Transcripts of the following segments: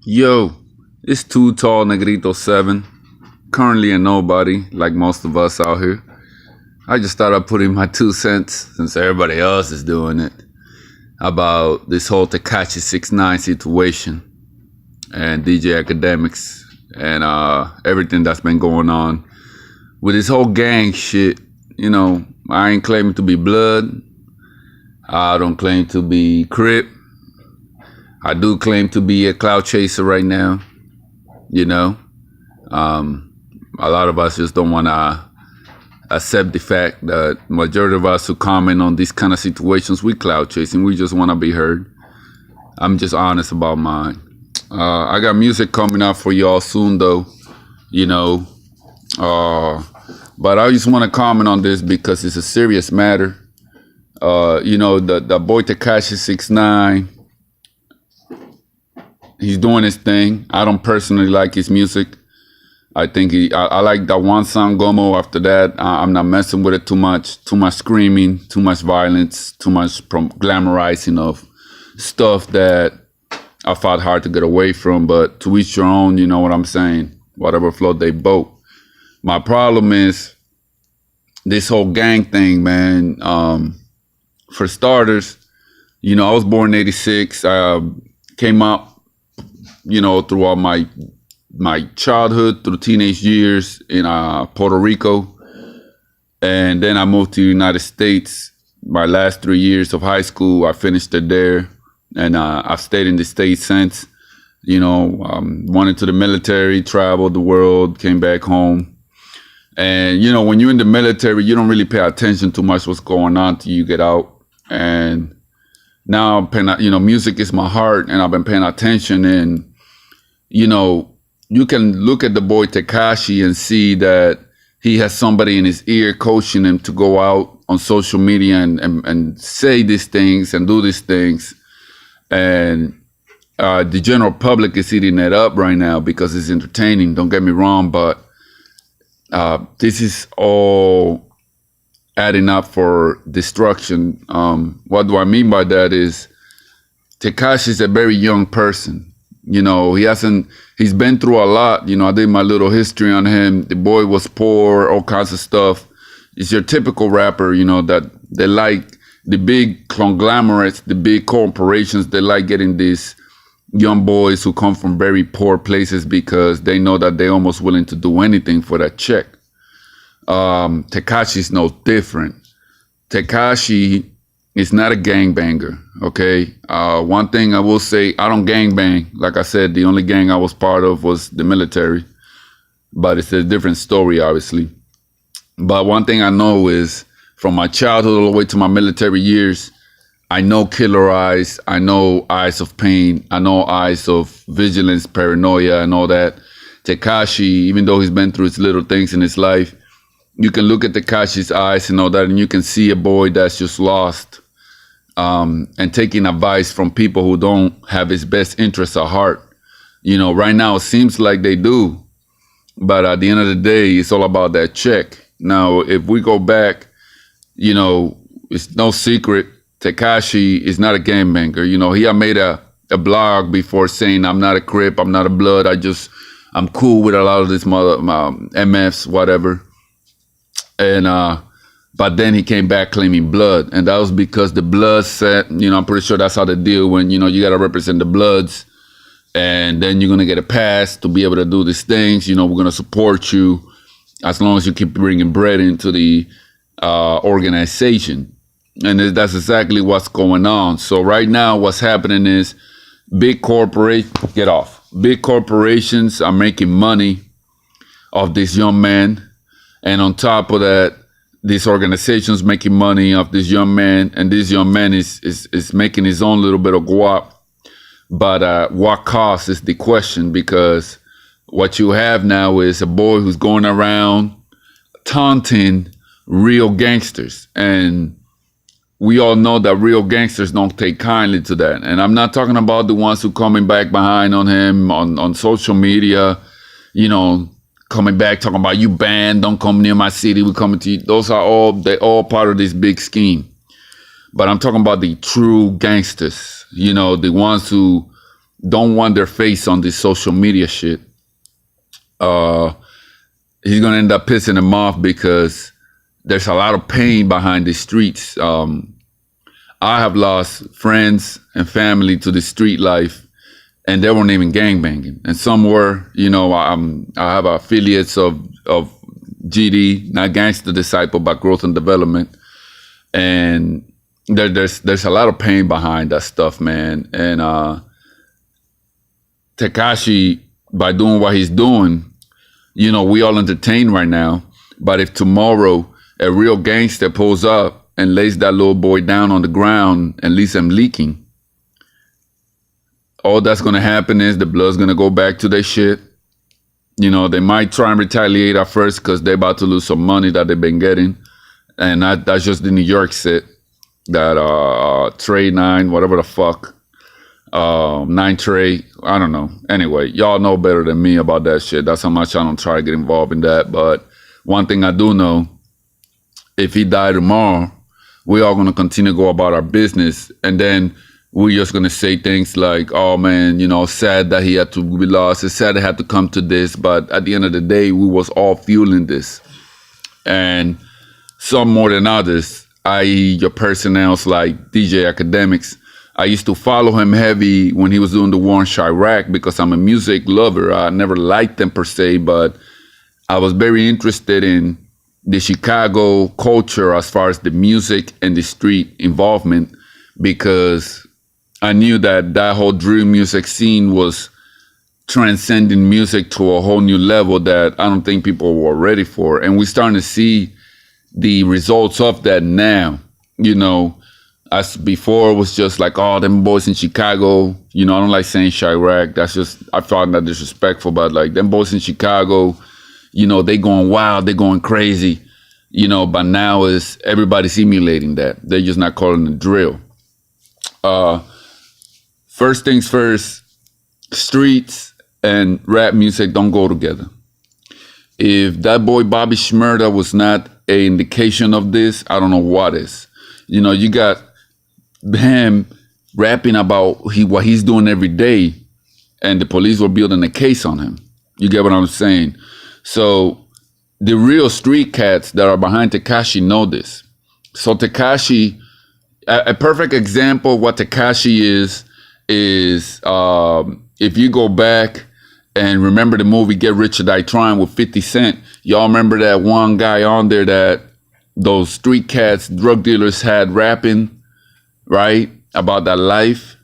Yo, it's Too Tall Negrito 7. Currently a nobody, like most of us out here. I just thought I'd put in my 2 cents, since everybody else is doing it, about this whole tekashi 6ix9ine situation and DJ Academics and everything that's been going on. With this whole gang shit, I ain't claiming to be blood. I don't claim to be Crip. I do claim to be a cloud chaser right now, you know. A lot of us just don't want to accept the fact that majority of us who comment on these kind of situations, we cloud chasing. We just want to be heard. I'm just honest about mine. I got music coming out for y'all soon, though, but I just want to comment on this because it's a serious matter. The boy tekashi 6ix9ine, he's doing his thing. I don't personally like his music. I think I like that one song, Gomo. After that, I'm not messing with it too much. Too much screaming, too much violence, too much glamorizing of stuff that I fought hard to get away from. But to each your own, you know what I'm saying? Whatever float they boat. My problem is this whole gang thing, man. For starters, I was born in '86. Came up, throughout my childhood through teenage years in Puerto Rico. And then I moved to the United States. My last 3 years of high school, I finished it there. And I've stayed in the States since. Went into the military, traveled the world, came back home. And, when you're in the military, you don't really pay attention to much what's going on till you get out. And now I'm paying, music is my heart, and I've been paying attention. And, you can look at the boy Tekashi and see that he has somebody in his ear coaching him to go out on social media and say these things and do these things. And the general public is eating that up right now because it's entertaining. Don't get me wrong, but this is all adding up for destruction. What do I mean by that is Tekashi is a very young person. He's been through a lot. I did my little history on him. The boy was poor, all kinds of stuff. It's your typical rapper, that they like the big conglomerates, the big corporations. They like getting these young boys who come from very poor places because they know that they're almost willing to do anything for that check. Tekashi is no different. Tekashi is not a gangbanger, okay? One thing I will say, I don't gangbang. Like I said, the only gang I was part of was the military. But it's a different story, obviously. But one thing I know is, from my childhood all the way to my military years, I know Killer Eyes, I know Eyes of Pain, I know Eyes of Vigilance, Paranoia, and all that. Tekashi, even though he's been through his little things in his life, you can look at Tekashi's eyes and all that, and you can see a boy that's just lost and taking advice from people who don't have his best interests at heart. Right now it seems like they do, but at the end of the day, it's all about that check. Now, if we go back, it's no secret, Tekashi is not a gangbanger. He had made a blog before saying, I'm not a Crip, I'm not a Blood, I'm cool with a lot of this MFs, whatever. And but then he came back claiming Blood, and that was because the Bloods said, I'm pretty sure that's how they deal when, you got to represent the Bloods, and then you're going to get a pass to be able to do these things. We're going to support you as long as you keep bringing bread into the organization. And that's exactly what's going on. So right now what's happening is big corporations are making money off this young man. And on top of that, this organization's making money off this young man, and this young man is making his own little bit of guap. But what cost is the question, because what you have now is a boy who's going around taunting real gangsters. And we all know that real gangsters don't take kindly to that. And I'm not talking about the ones who coming back behind on him on social media, coming back, talking about you banned, don't come near my city, we're coming to you. They're all part of this big scheme. But I'm talking about the true gangsters, the ones who don't want their face on this social media shit, he's gonna end up pissing them off because there's a lot of pain behind the streets. I have lost friends and family to the street life, and they weren't even gangbanging. And some were, I have affiliates of GD, not Gangster Disciple, but Growth and Development. And there's a lot of pain behind that stuff, man. And Tekashi, by doing what he's doing, we all entertain right now. But if tomorrow a real gangster pulls up and lays that little boy down on the ground and leaves him leaking, all that's going to happen is the blood's going to go back to their shit. They might try and retaliate at first because they're about to lose some money that they've been getting. And that's just the New York shit. That Trey 9, whatever the fuck, 9 Trey, I don't know. Anyway, y'all know better than me about that shit. That's how much I don't try to get involved in that. But one thing I do know, if he died tomorrow, we all going to continue to go about our business. And then we're just going to say things like, oh, man, sad that he had to be lost. It's sad it had to come to this. But at the end of the day, we was all fueling this. And some more than others, i.e. your personnels like DJ Academics. I used to follow him heavy when he was doing the war in Chirac because I'm a music lover. I never liked them per se, but I was very interested in the Chicago culture as far as the music and the street involvement, because I knew that whole drill music scene was transcending music to a whole new level that I don't think people were ready for. And we're starting to see the results of that now. As before, it was just like, oh, them boys in Chicago. I don't like saying Chirac. That's just, I found that disrespectful. But like, them boys in Chicago, they going wild, they going crazy. But now is everybody's emulating that. They're just not calling it drill. First things first, streets and rap music don't go together. If that boy Bobby Shmurda was not an indication of this, I don't know what is. You got him rapping about what he's doing every day, and the police were building a case on him. You get what I'm saying? So the real street cats that are behind Tekashi know this. So Tekashi, a perfect example of what Tekashi is if you go back and remember the movie Get Rich or Die Trying with 50 Cent, y'all remember that one guy on there that those street cats, drug dealers had rapping, right? About that life.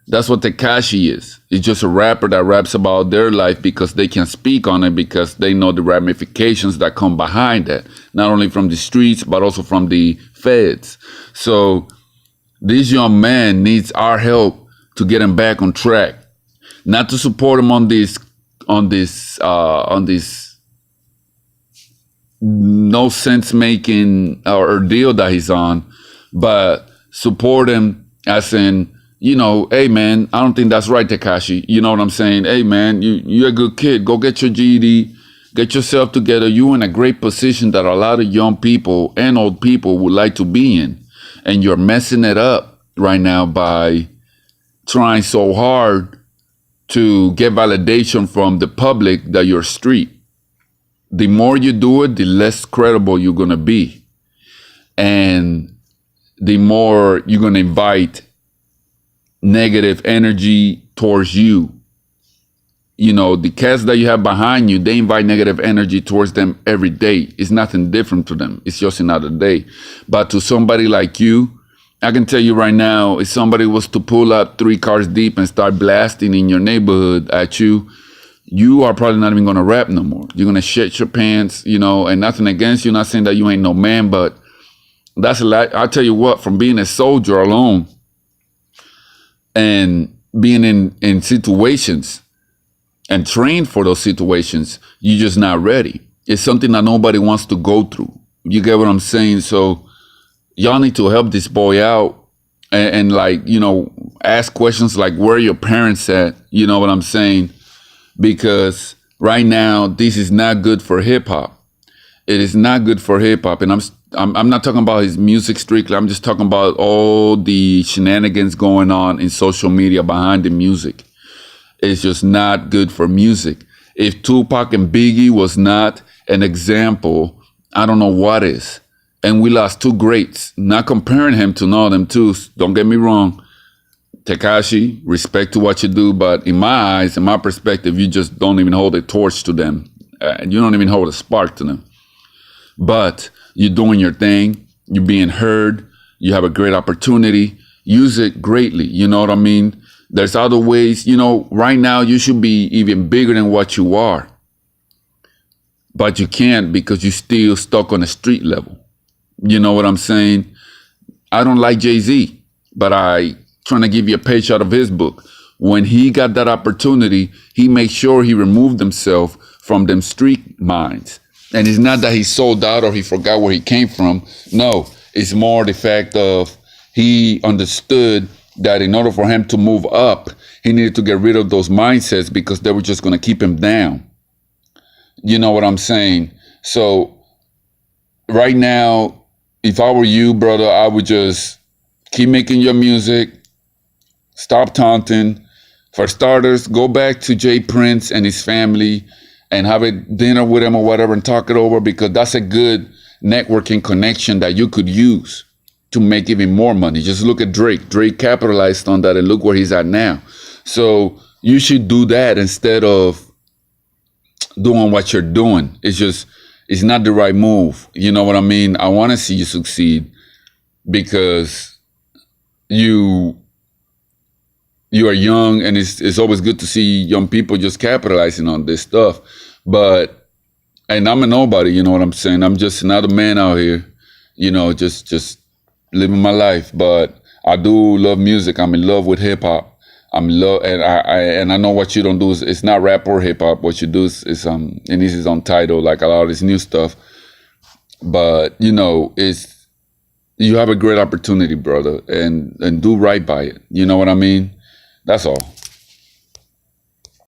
That's what Tekashi is. He's just a rapper that raps about their life because they can speak on it, because they know the ramifications that come behind that, not only from the streets, but also from the feds. So this young man needs our help to get him back on track, not to support him on this no sense making or deal that he's on, but support him as in, hey man, I don't think that's right, Tekashi. You know what I'm saying? Hey man, you're a good kid. Go get your GED, get yourself together. You're in a great position that a lot of young people and old people would like to be in. And you're messing it up right now by trying so hard to get validation from the public that you're street. The more you do it, the less credible you're going to be. And the more you're going to invite negative energy towards you. The cats that you have behind you, they invite negative energy towards them every day. It's nothing different to them. It's just another day. But to somebody like you, I can tell you right now, if somebody was to pull up 3 cars deep and start blasting in your neighborhood at you, you are probably not even going to rap no more. You're going to shit your pants, and nothing against you. Not saying that you ain't no man, but that's a lot. I'll tell you what, from being a soldier alone and being in situations and trained for those situations, you're just not ready. It's something that nobody wants to go through. You get what I'm saying? So y'all need to help this boy out and ask questions like, where are your parents at? You know what I'm saying? Because right now, this is not good for hip hop. It is not good for hip hop. And I'm not talking about his music strictly. I'm just talking about all the shenanigans going on in social media behind the music. is just not good for music. If Tupac and Biggie was not an example, I don't know what is. And we lost two greats. Not comparing him to none of them too. Don't get me wrong. Tekashi, respect to what you do, but in my eyes, in my perspective, you just don't even hold a torch to them. You don't even hold a spark to them. But you're doing your thing. You're being heard. You have a great opportunity. Use it greatly. You know what I mean? There's other ways. You know, right now you should be even bigger than what you are. But you can't because you're still stuck on a street level. You know what I'm saying? I don't like Jay-Z, but I trying to give you a page out of his book. When he got that opportunity, he made sure he removed himself from them street minds. And it's not that he sold out or he forgot where he came from. No, it's more the fact of he understood that in order for him to move up, he needed to get rid of those mindsets because they were just going to keep him down. You know what I'm saying? So right now, if I were you, brother, I would just keep making your music. Stop taunting. For starters, go back to Jay Prince and his family and have a dinner with him or whatever and talk it over, because that's a good networking connection that you could use to make even more money. Just look at Drake. Drake capitalized on that and look where he's at now. So you should do that instead of doing what you're doing. It's not the right move. You know what I mean? I want to see you succeed because you are young, and it's always good to see young people just capitalizing on this stuff. And I'm a nobody, you know what I'm saying? I'm just another man out here, you know, just living my life. But I do love music. I'm in love with hip hop. I'm in love, and I know what you don't do is it's not rap or hip hop. What you do is and this is on title, like a lot of this new stuff. But you know, you have a great opportunity, brother, and do right by it. You know what I mean? That's all.